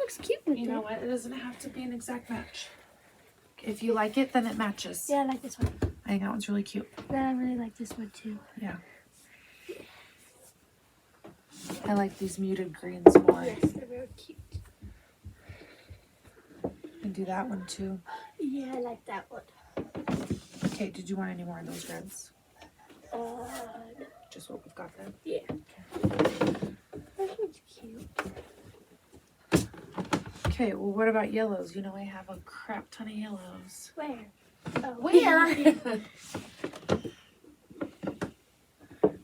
looks cute with You know what? It doesn't have to be an exact match. If you like it, then it matches. Yeah, I like this one. I think that one's really cute. Yeah, I really like this one too. Yeah. I like these muted greens more. Yes, they're very cute. And do that one too. Yeah, I like that one. Okay, did you want any more of those reds? No. Just what we've got then. Yeah. That one's cute. Okay, well, what about yellows? You know, I have a crap ton of yellows. Where? Oh, Where?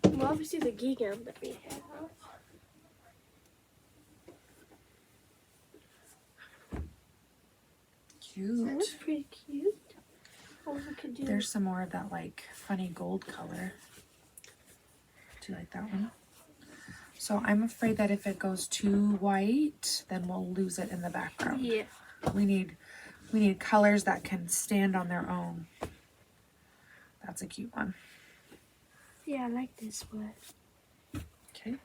Well, obviously the gingham that we have. Cute. That was pretty cute. Oh, we could do. There's some more of that, like, funny gold color. Do you like that one? So I'm afraid that if it goes too white, then we'll lose it in the background. Yeah. We need colors that can stand on their own. That's a cute one. Yeah, I like this one. Okay.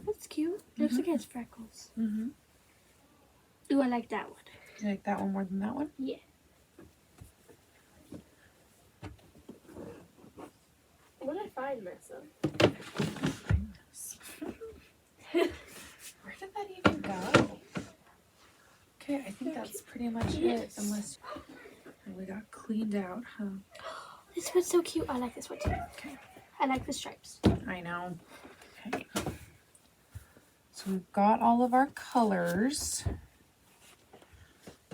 That's cute. Looks like it has freckles. Mm-hmm. Ooh, I like that one. You like that one more than that one? Yeah. What did I find this one? Where did that even go? Okay, I think that's pretty much it. Unless we got cleaned out, huh? This one's so cute. I like this one too. Okay. I like the stripes. I know. Okay. So we've got all of our colors.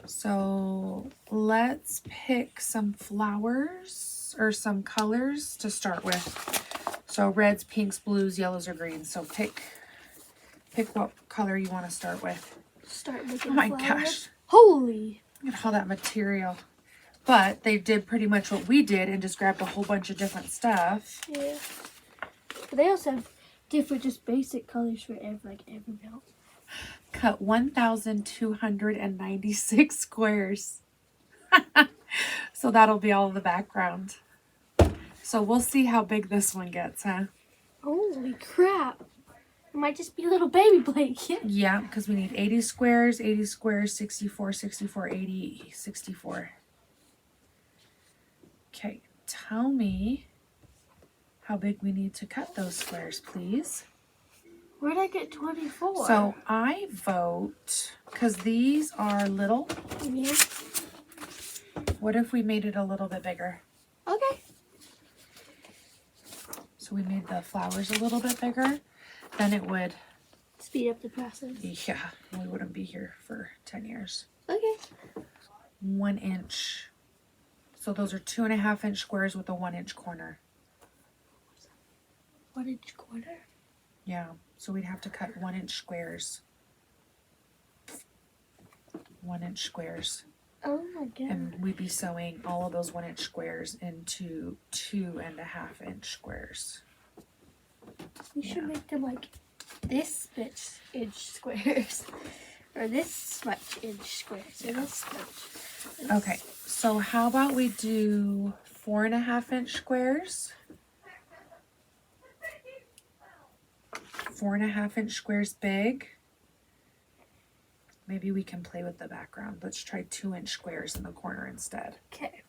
So let's pick some flowers or some colors to start with. So reds, pinks, blues, yellows, or greens. So pick what color you want to start with. Start making Oh my flowers. gosh. Holy. Look at all that material. But they did pretty much what we did and just grabbed a whole bunch of different stuff. Yeah. But they also have different, just basic colors for every belt. Cut 1,296 squares. So that'll be all of the background. So we'll see how big this one gets, huh? Holy crap. It might just be a little baby blanket. Yeah, because we need 80 squares, 64, 64, 80, 64. Okay, tell me how big we need to cut those squares, please. Where'd I get 24? So I vote, because these are little, Yeah. what if we made it a little bit bigger? Okay. So we made the flowers a little bit bigger, then it would, Speed up the process. yeah, we wouldn't be here for 10 years. Okay. 1 inch. So those are 2.5 inch squares with a 1 inch corner. 1 inch corner. Yeah, so we'd have to cut 1 inch squares. 1 inch squares. Oh my god. And we'd be sewing all of those 1 inch squares into 2.5 inch squares. We should make them like this much inch squares. Or this much inch squares. Or this much. Okay, so how about we do 4.5 inch squares? 4.5 inch squares big. Maybe we can play with the background. Let's try 2 inch squares in the corner instead. Okay.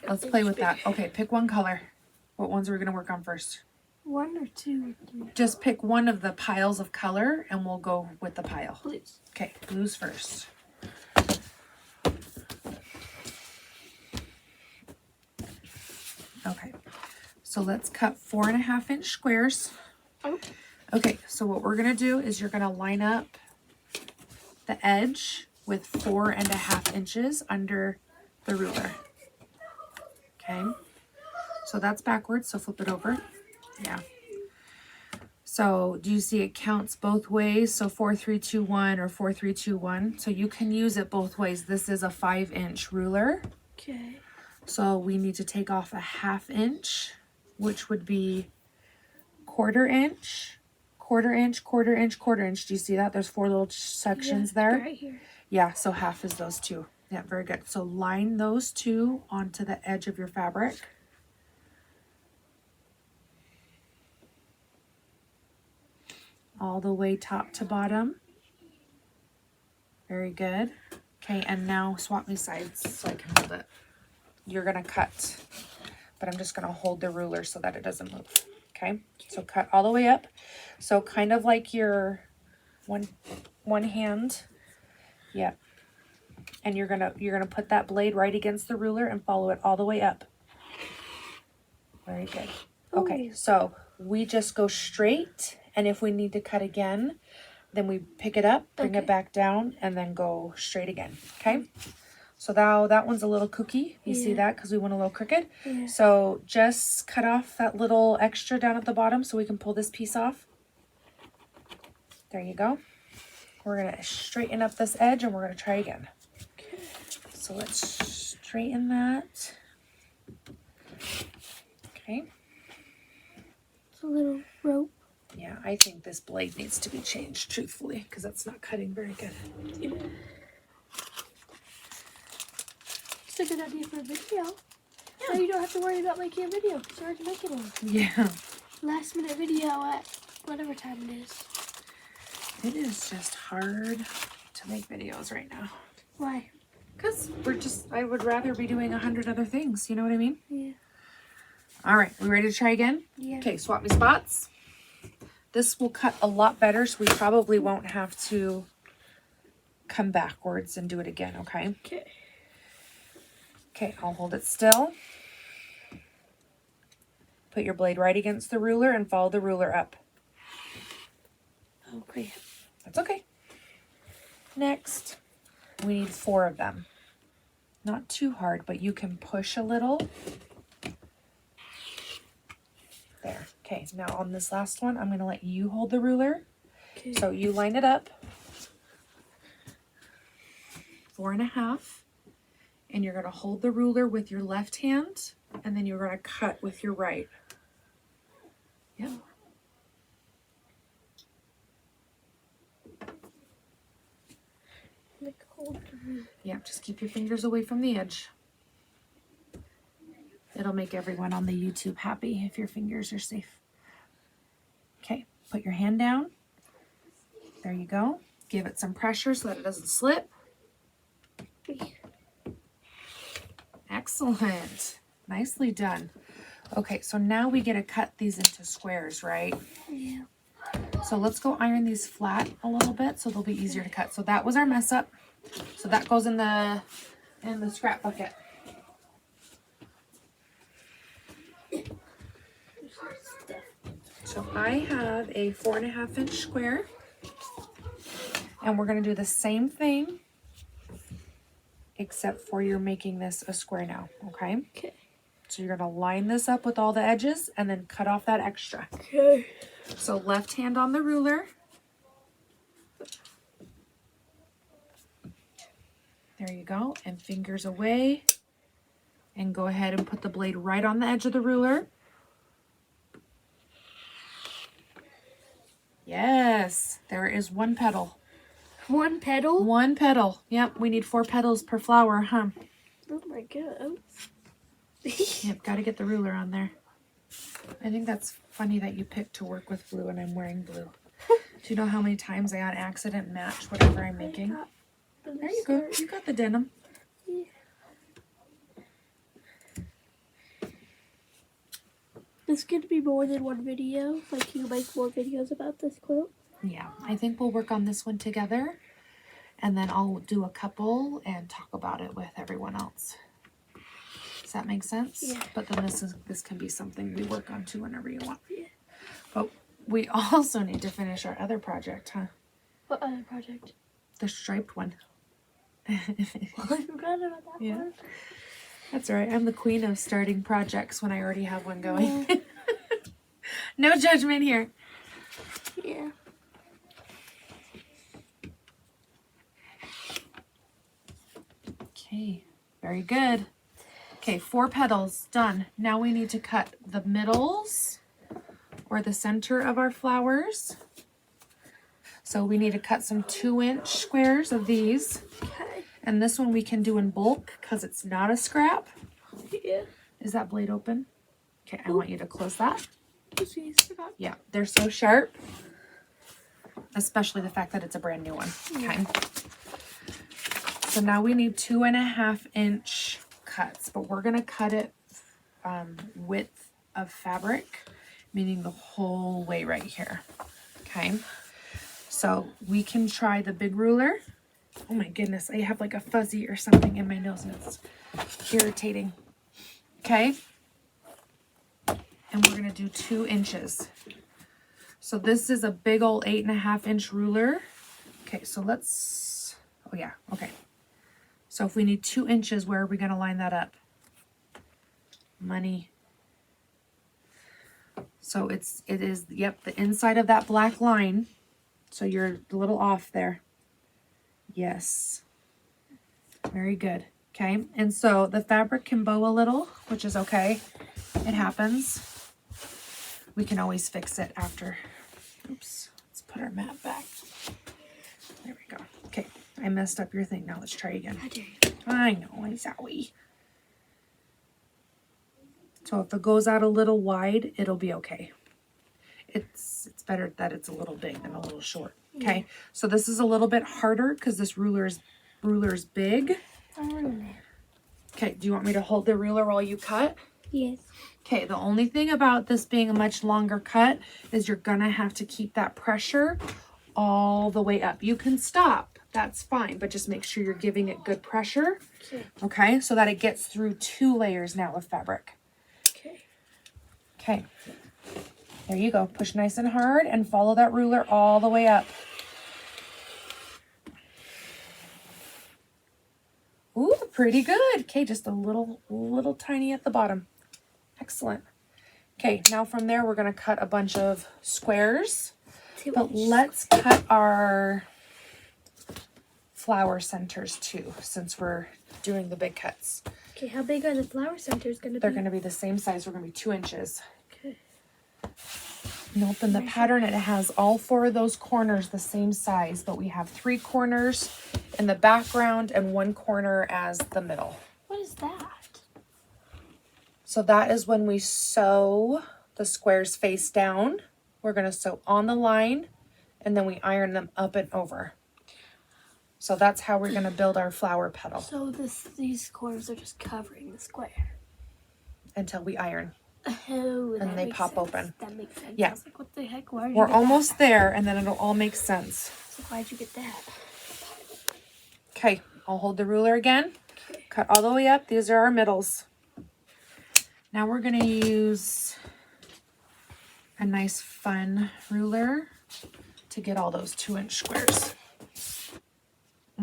Let's play with that. Okay, pick one color. What ones are we going to work on first? 1 or 2 or 3. Just pick one of the piles of color and we'll go with the pile. Blues. Okay, blues first. Okay, so let's cut 4.5 inch squares. Okay. Okay, so what we're going to do is you're going to line up the edge with 4.5 inches under the ruler. Okay, so that's backwards, so flip it over. Yeah. So do you see it counts both ways? So 4, 3, 2, 1 or 4, 3, 2, 1. So you can use it both ways. This is a 5 inch ruler. Okay. So we need to take off a 1/2 inch, which would be 1/4 inch, 1/4 inch, 1/4 inch, 1/4 inch. Do you see that? There's 4 little sections there. Right here. Yeah, so half is those two. Yeah, very good. So line those two onto the edge of your fabric. all the way top to bottom. Very good. Okay, and now swap me sides so I can hold it. You're gonna cut, but I'm just gonna hold the ruler so that it doesn't move. Okay, so cut all the way up. So kind of like your one hand. Yeah. And you're gonna put that blade right against the ruler and follow it all the way up. Very good. Okay, so we just go straight, and if we need to cut again, then we pick it up, bring it back down, and then go straight again. Okay? So now that one's a little kooky. You see that? Because we went a little crooked. Yeah. So just cut off that little extra down at the bottom so we can pull this piece off. There you go. We're going to straighten up this edge, and we're going to try again. Okay. So let's straighten that. Okay. It's a little rope. Yeah, I think this blade needs to be changed, truthfully, because it's not cutting very good. Yeah. It's a good idea for a video. Yeah. Now you don't have to worry about making a video because you're already making one. Yeah. Last minute video at whatever time it is. It is just hard to make videos right now. Why? Because I would rather be doing 100 other things. You know what I mean? Yeah. All right, we ready to try again? Yeah. Okay, swap me spots. This will cut a lot better, so we probably won't have to come backwards and do it again, okay? Okay. Okay, I'll hold it still. Put your blade right against the ruler and follow the ruler up. Okay. That's okay. Next, we need 4 of them. Not too hard, but you can push a little. There. Okay, now on this last one, I'm going to let you hold the ruler. Okay. So you line it up. 4.5. And you're going to hold the ruler with your left hand, and then you're going to cut with your right. Yep. Like hold the ruler. Yeah, just keep your fingers away from the edge. It'll make everyone on the YouTube happy if your fingers are safe. Okay, put your hand down. There you go. Give it some pressure so that it doesn't slip. Excellent. Nicely done. Okay, so now we get to cut these into squares, right? Yeah. So let's go iron these flat a little bit so they'll be easier to cut. So that was our mess up. So that goes in the scrap bucket. So I have a 4.5 inch square, and we're going to do the same thing, except for you're making this a square now, okay? Okay. So you're going to line this up with all the edges and then cut off that extra. Okay. So left hand on the ruler. There you go, and fingers away, and go ahead and put the blade right on the edge of the ruler. Yes, there is 1 petal. 1 petal? 1 petal. Yep, we need 4 petals per flower, huh? Oh my god. Yep, got to get the ruler on there. I think that's funny that you picked to work with blue and I'm wearing blue. Do you know how many times I on accident match whatever I'm making? There you go. You got the denim. Yeah. This could be more than 1 video. Like, you make more videos about this quilt. Yeah, I think we'll work on this one together, and then I'll do a couple and talk about it with everyone else. Does that make sense? Yeah. But then this can be something we work on too whenever you want. Yeah. But we also need to finish our other project, huh? What other project? The striped one. I forgot about that one. That's all right. I'm the queen of starting projects when I already have one going. Yeah. No judgment here. Yeah. Okay, very good. Okay, 4 petals, done. Now we need to cut the middles or the center of our flowers. So we need to cut some 2-inch squares of these. Okay. And this one we can do in bulk because it's not a scrap. Yeah. Is that blade open? Okay, I want you to close that. Oopsies, forgot. Yeah, they're so sharp. especially the fact that it's a brand new one. Okay. So now we need 2.5 inch cuts, but we're going to cut it width of fabric, meaning the whole way right here. Okay. So we can try the big ruler. Oh my goodness, I have like a fuzzy or something in my nose and it's irritating. Okay. And we're going to do 2 inches. So this is a big old 8.5 inch ruler. Okay, so let's, oh yeah, okay. So if we need 2 inches, where are we going to line that up? Money. So it is, yep, the inside of that black line. So you're a little off there. Yes. Very good. Okay. And so the fabric can bow a little, which is okay. It happens. We can always fix it after. Oops. Let's put our mat back. There we go. Okay. I messed up your thing. Now let's try again. How dare you? I know. I'm sorry. So if it goes out a little wide, it'll be okay. It's better that it's a little big than a little short. Okay. Yeah. So this is a little bit harder because this ruler's big. Okay. Do you want me to hold the ruler while you cut? Yes. Okay. The only thing about this being a much longer cut is you're going to have to keep that pressure all the way up. You can stop. That's fine. But just make sure you're giving it good pressure. Okay. Okay. So that it gets through 2 layers now of fabric. Okay. Okay. There you go. Push nice and hard and follow that ruler all the way up. Ooh, pretty good. Okay, just a little tiny at the bottom. Excellent. Okay, now from there, we're going to cut a bunch of squares. But let's cut our flower centers too, since we're doing the big cuts. Okay, how big are the flower centers going to be? They're going to be the same size. We're going to be 2 inches. Okay. Nope, in the pattern it has all 4 of those corners the same size, but we have 3 corners in the background and 1 corner as the middle. What is that? So that is when we sew the squares face down. We're going to sew on the line and then we iron them up and over. So that's how we're going to build our flower petal. So these corners are just covering the square. Until we iron. Oh, and they pop open. That makes sense. Yeah. I was like, what the heck? Why We're almost there and then it'll all make sense. So why'd you get that? Okay, I'll hold the ruler again. Okay. Cut all the way up. These are our middles. Now we're going to use a nice fun ruler to get all those 2-inch squares.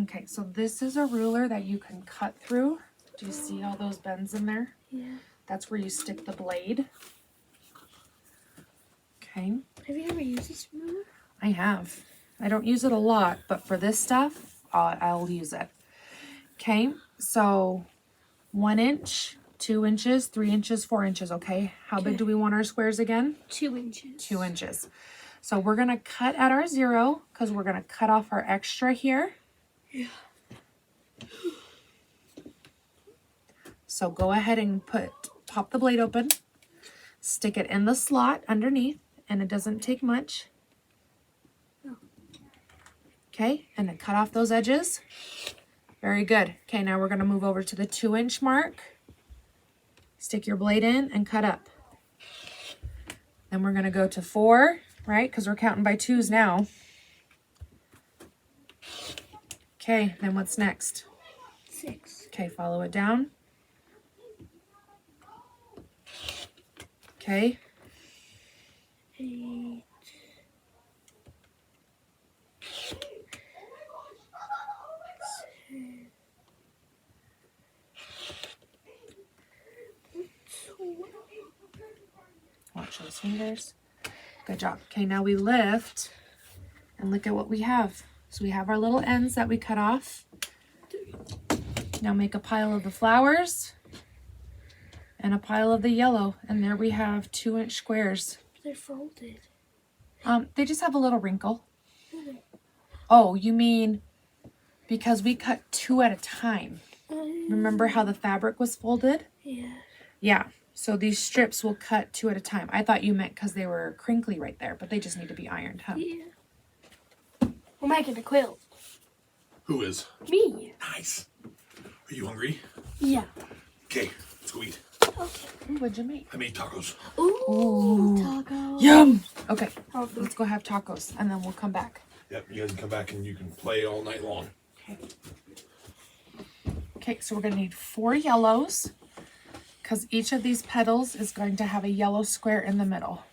Okay, so this is a ruler that you can cut through. Do you see all those bends in there? Yeah. That's where you stick the blade. Okay. Have you ever used this ruler? I have. I don't use it a lot, but for this stuff, I'll use it. Okay, so 1 inch, 2 inches, 3 inches, 4 inches, okay? How big do we want our squares again? 2 inches. 2 inches. So we're going to cut at our 0 because we're going to cut off our extra here. Yeah. So go ahead and pop the blade open, stick it in the slot underneath, and it doesn't take much. Okay, and then cut off those edges. Very good. Okay, now we're going to move over to the 2-inch mark. Stick your blade in and cut up. Then we're going to go to 4, right? Because we're counting by 2s now. Okay, then what's next? 6. Okay, follow it down. Okay. 8. Watch those fingers. Good job. Okay, now we lift and look at what we have. So we have our little ends that we cut off. Now make a pile of the flowers and a pile of the yellow. And there we have 2-inch squares. They're folded. They just have a little wrinkle. Oh, you mean because we cut 2 at a time. Remember how the fabric was folded? Yeah. Yeah. So these strips will cut 2 at a time. I thought you meant because they were crinkly right there, but they just need to be ironed, huh? Yeah. We're making a quilt. Who is? Me. Nice. Are you hungry? Yeah. Okay, let's go eat. Okay. What'd you make? I made tacos. Ooh, tacos. Yum. Okay, let's go have tacos and then we'll come back. Yep, you guys can come back and you can play all night long. Okay. Okay, so we're gonna need 4 yellows because each of these petals is going to have a yellow square in the middle.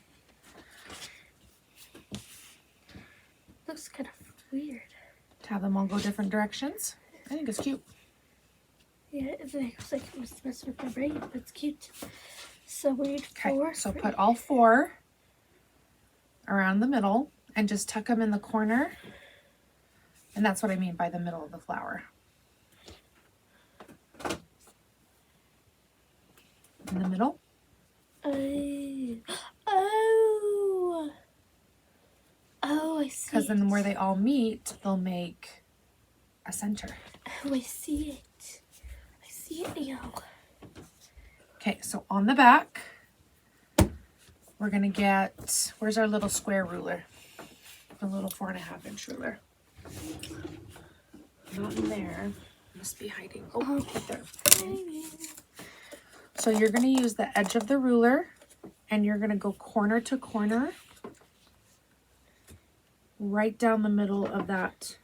Looks kind of weird. To have them all go different directions. I think it's cute. Yeah, it looks like it must mess with my brain, but it's cute. So we need 4. Okay, so put all 4 around the middle and just tuck them in the corner. And that's what I mean by the middle of the flower. In the middle. Oh, I see. Because then where they all meet, they'll make a center. Oh, I see it. I see it now. Okay, so on the back, we're going to get, where's our little square ruler? The little 4.5 inch ruler. Not in there. Must be hiding. Oh, right there. So you're going to use the edge of the ruler and you're going to go corner to corner right down the middle of that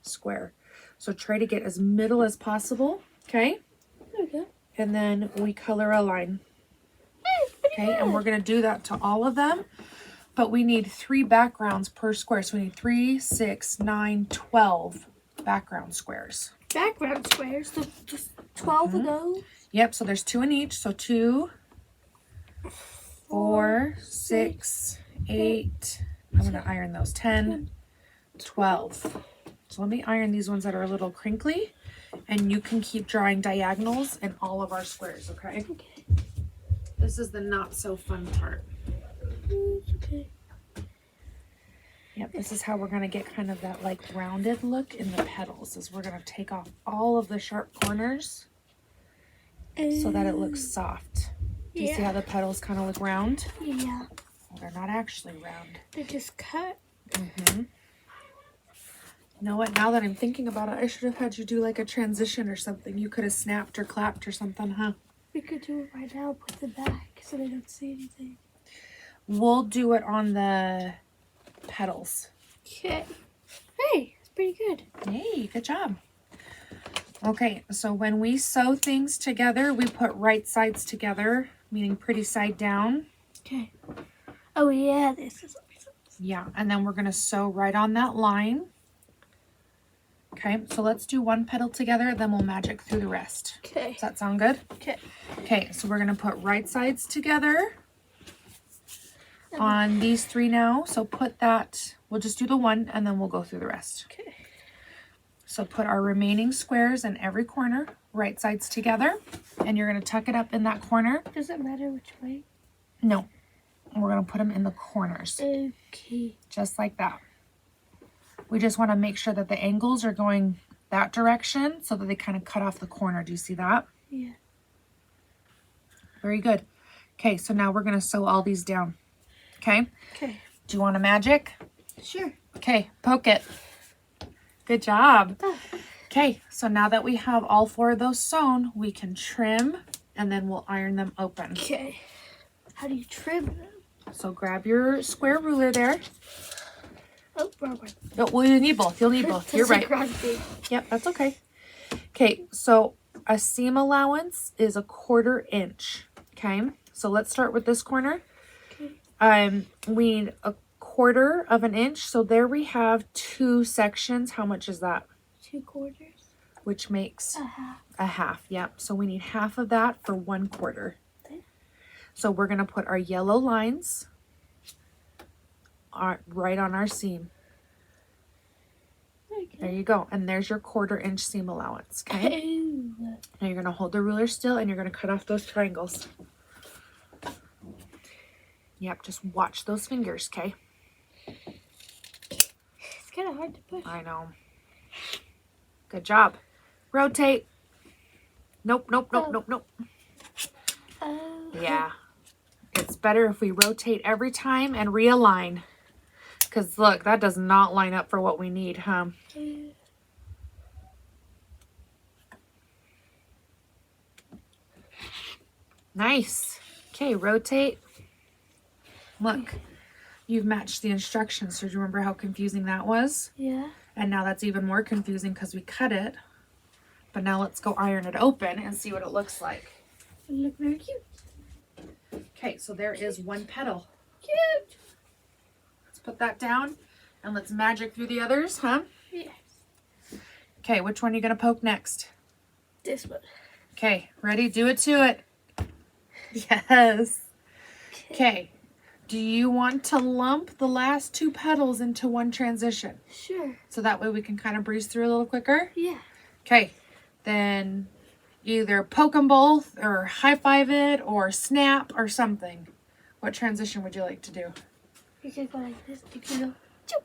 square. So try to get as middle as possible, okay? There we go. And then we color a line. Okay, and we're going to do that to all of them. But we need 3 backgrounds per square. So we need 3, 6, 9, 12 background squares. Background squares. So just 12 of those. Yep, so there's 2 in each. So 2, 4, 6, 8. I'm going to iron those. 10, 12. So let me iron these ones that are a little crinkly. And you can keep drawing diagonals in all of our squares, okay? Okay. This is the not so fun part. Okay. Yep, this is how we're going to get kind of that like rounded look in the petals, is we're going to take off all of the sharp corners so that it looks soft. Do you see how the petals kind of look round? Yeah. Well, they're not actually round. They're just cut. Mm-hmm. You know what? Now that I'm thinking about it, I should have had you do like a transition or something. You could have snapped or clapped or something, huh? We could do it right now. Put the back so they don't see anything. We'll do it on the petals. Okay. Hey, it's pretty good. Yay, good job. Okay, so when we sew things together, we put right sides together, meaning pretty side down. Okay. Oh yeah, this is awesome. Yeah, and then we're going to sew right on that line. Okay, so let's do one petal together, then we'll magic through the rest. Okay. Does that sound good? Okay. Okay, so we're going to put right sides together on these 3 now. So put that, we'll just do the one and then we'll go through the rest. Okay. So put our remaining squares in every corner, right sides together, and you're going to tuck it up in that corner. Does it matter which way? No, we're going to put them in the corners, Okay. just like that. We just want to make sure that the angles are going that direction so that they kind of cut off the corner. Do you see that? Yeah. Very good. Okay, so now we're going to sew all these down. Okay? Okay. Do you want a magic? Sure. Okay, poke it. Good job. Oh. Okay, so now that we have all 4 of those sewn, we can trim and then we'll iron them open. Okay. How do you trim them? So grab your square ruler there. Oh, wrong one. No, well, you need both. You'll need both. You're right. Yep, that's okay. Okay, so a seam allowance is 1/4 inch. Okay, so let's start with this corner. Okay. We need 1/4 of an inch. So there we have 2 sections. How much is that? 2/4. Which makes half. a half. Yep. So we need half of that for 1/4. Okay. So we're gonna put our yellow lines right on our seam. Okay. There you go. And there's your 1/4 inch seam allowance. Okay. Oh. Now you're going to hold the ruler still and you're going to cut off those triangles. Yep, just watch those fingers, okay? It's kind of hard to push. I know. Good job. Rotate. Nope, nope, nope, Oh. nope, nope. Oh. Yeah. It's better if we rotate every time and realign. Because look, that does not line up for what we need, huh? Nice. Okay, rotate. Look, you've matched the instructions. So do you remember how confusing that was? Yeah. And now that's even more confusing because we cut it. But now let's go iron it open and see what it looks like. It look very cute. Okay, so there is one petal. Cute. Let's put that down and let's magic through the others, huh? Yes. Okay, which one are you going to poke next? This one. Okay, ready? Do it to it. Yes. Okay. Do you want to lump the last two petals into one transition? Sure. So that way we can kind of breeze through a little quicker? Yeah. Okay. Then either poke them both or high five it or snap or something. What transition would you like to do? You can go like this. You can go. Choo.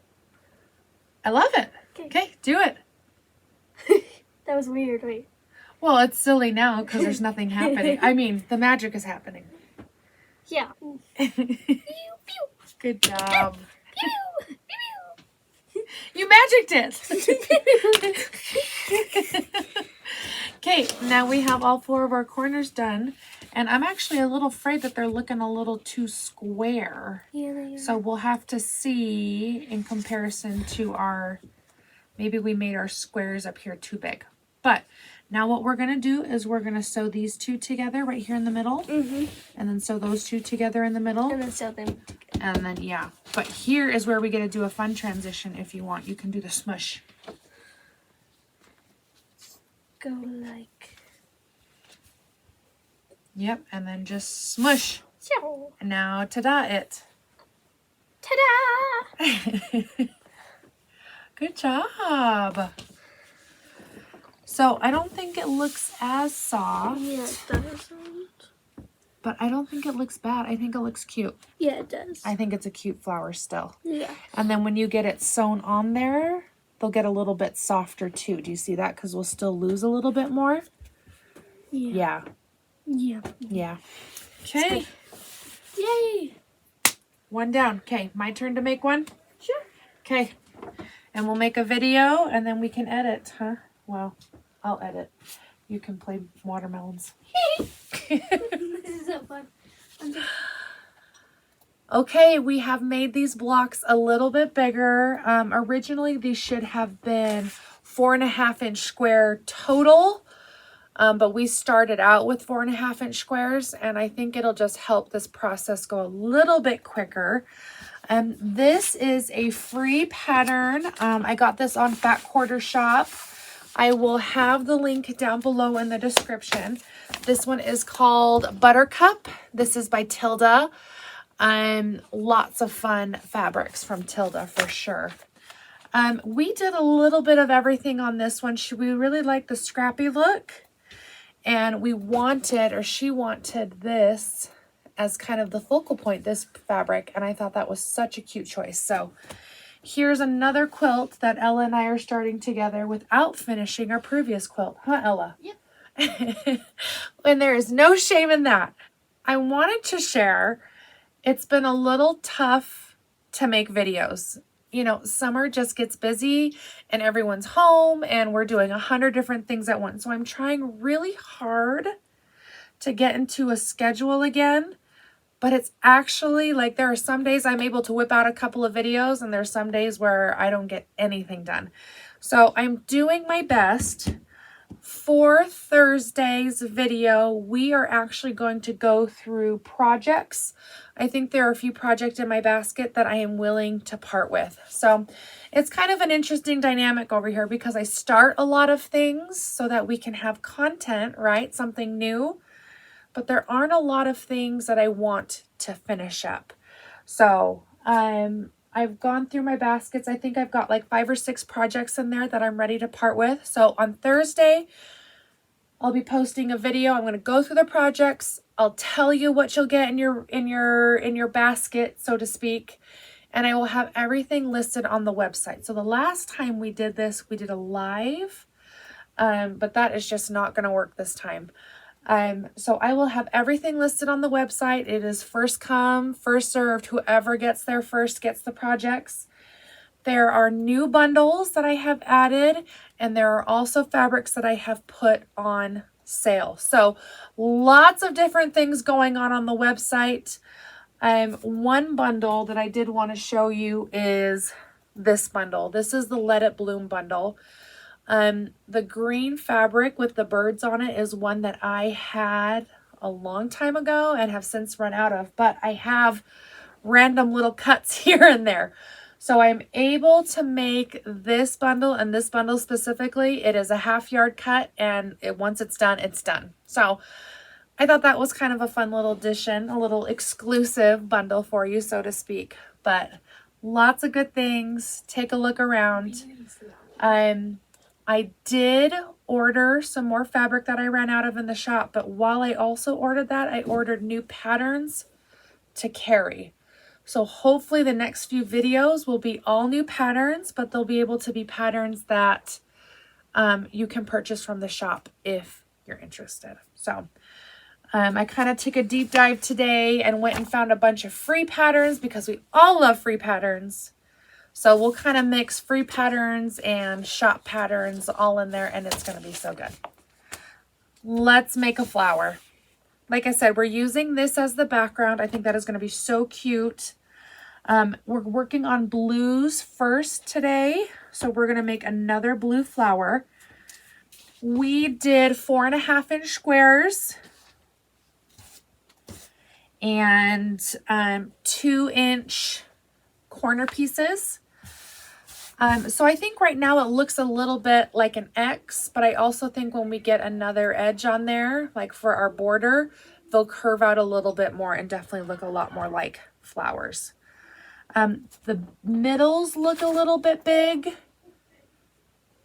I love it. Okay. Okay, do it. That was weird. Wait. Well, it's silly now because there's nothing happening. I mean, the magic is happening. Yeah. Pew, pew. Good job. Pew, pew. You magicked it. Okay, now we have all four of our corners done. And I'm actually a little afraid that they're looking a little too square. Yeah, they are. So we'll have to see in comparison to our, maybe we made our squares up here too big. But now what we're going to do is we're going to sew these two together right here in the middle. Mm-hmm. And then sew those two together in the middle. And then sew them together. And then, yeah. But here is where we get to do a fun transition if you want. You can do the smush. Go like. Yep, and then just smush. So. And now ta-da it. Ta-da! Good job. So I don't think it looks as soft, Yeah, it doesn't. but I don't think it looks bad. I think it looks cute. Yeah, it does. I think it's a cute flower still. Yeah. And then when you get it sewn on there, they'll get a little bit softer too. Do you see that? Because we'll still lose a little bit more. Yeah. Yeah. Yeah. Yeah. Okay. Yay! One down. Okay, my turn to make one? Sure. Okay. And we'll make a video and then we can edit, huh? Well, I'll edit. You can play watermelons. This is so fun. Okay, we have made these blocks a little bit bigger. Originally, these should have been 4.5-inch square total. But we started out with 4.5-inch squares, and I think it'll just help this process go a little bit quicker. This is a free pattern. I got this on Fat Quarter Shop. I will have the link down below in the description. This one is called Buttercup. This is by Tilda. Lots of fun fabrics from Tilda for sure. We did a little bit of everything on this one. We really like the scrappy look. And we wanted, or she wanted this as kind of the focal point, this fabric. And I thought that was such a cute choice. So here's another quilt that Ella and I are starting together without finishing our previous quilt. Huh, Ella? Yep. And there is no shame in that. I wanted to share, it's been a little tough to make videos. You know, summer just gets busy and everyone's home and we're doing 100 different things at once. So I'm trying really hard to get into a schedule again. But it's actually like there are some days I'm able to whip out a couple of videos and there's some days where I don't get anything done. So I'm doing my best. For Thursday's video, we are actually going to go through projects. I think there are a few projects in my basket that I am willing to part with. So it's kind of an interesting dynamic over here because I start a lot of things so that we can have content, right? Something new. But there aren't a lot of things that I want to finish up. So I've gone through my baskets. I think I've got like 5 or 6 projects in there that I'm ready to part with. So on Thursday, I'll be posting a video. I'm going to go through the projects. I'll tell you what you'll get in your basket, so to speak. And I will have everything listed on the website. So the last time we did this, we did a live, but that is just not going to work this time. So I will have everything listed on the website. It is first come, first served. Whoever gets there first gets the projects. There are new bundles that I have added, and there are also fabrics that I have put on sale. So lots of different things going on the website. One bundle that I did want to show you is this bundle. This is the Let It Bloom bundle. The green fabric with the birds on it is one that I had a long time ago and have since run out of, but I have random little cuts here and there. So I'm able to make this bundle, and this bundle specifically, it is a 1/2 yard cut, and once it's done, it's done. So I thought that was kind of a fun little addition, a little exclusive bundle for you, so to speak. But lots of good things. Take a look around. I did order some more fabric that I ran out of in the shop, but while I also ordered that, I ordered new patterns to carry. So hopefully the next few videos will be all new patterns, but they'll be able to be patterns that you can purchase from the shop if you're interested. So I kind of took a deep dive today and went and found a bunch of free patterns because we all love free patterns. So we'll kind of mix free patterns and shop patterns all in there, and it's going to be so good. Let's make a flower. Like I said, we're using this as the background. I think that is going to be so cute. We're working on blues first today. So we're going to make another blue flower. We did 4.5 inch squares and 2-inch corner pieces. So I think right now it looks a little bit like an X, but I also think when we get another edge on there, like for our border, they'll curve out a little bit more and definitely look a lot more like flowers. The middles look a little bit big,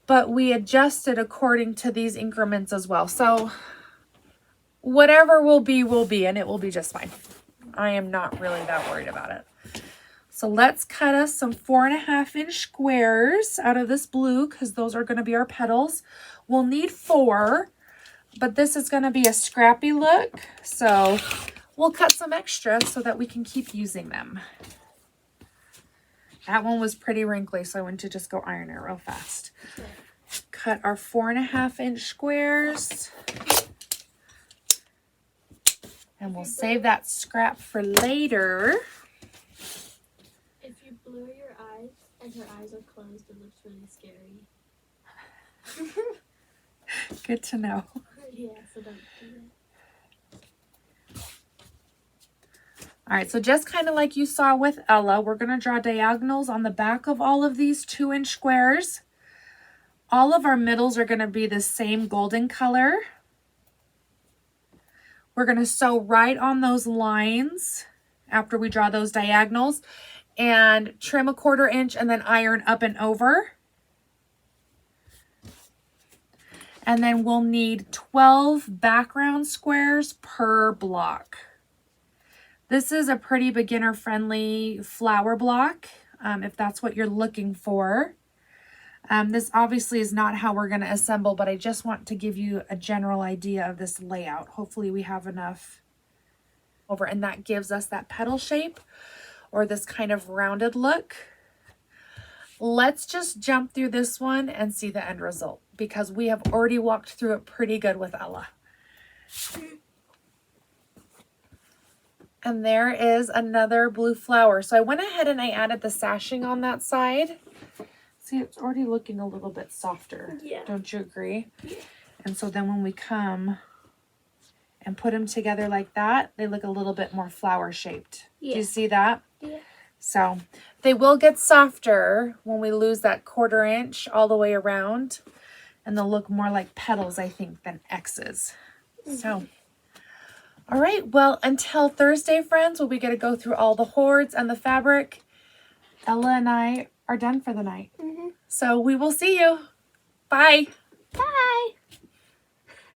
but we adjusted according to these increments as well. So whatever will be, and it will be just fine. I am not really that worried about it. So let's cut us some 4.5 inch squares out of this blue because those are going to be our petals. We'll need 4, but this is going to be a scrappy look. So we'll cut some extra so that we can keep using them. That one was pretty wrinkly, so I went to just go iron it real fast. Cut our 4.5 inch squares. And we'll save that scrap for later. If you blur your eyes and her eyes are closed, it looks really scary. Good to know. Yeah, so don't do that. All right, so just kind of like you saw with Ella, we're going to draw diagonals on the back of all of these 2-inch squares. All of our middles are going to be the same golden color. We're going to sew right on those lines after we draw those diagonals and trim 1/4 inch and then iron up and over. And then we'll need 12 background squares per block. This is a pretty beginner friendly flower block, if that's what you're looking for. This obviously is not how we're going to assemble, but I just want to give you a general idea of this layout. Hopefully we have enough over, and that gives us that petal shape or this kind of rounded look. Let's just jump through this one and see the end result because we have already walked through it pretty good with Ella. And there is another blue flower. So I went ahead and I added the sashing on that side. See, it's already looking a little bit softer. Yeah. Don't you agree? Yeah. And so then when we come and put them together like that, they look a little bit more flower shaped. Yeah. Do you see that? Yeah. So they will get softer when we lose that 1/4 inch all the way around. And they'll look more like petals, I think, than X's. So, all right. Well, until Thursday, friends, when we get to go through all the hordes and the fabric, Ella and I are done for the night. So we will see you. Bye. Bye.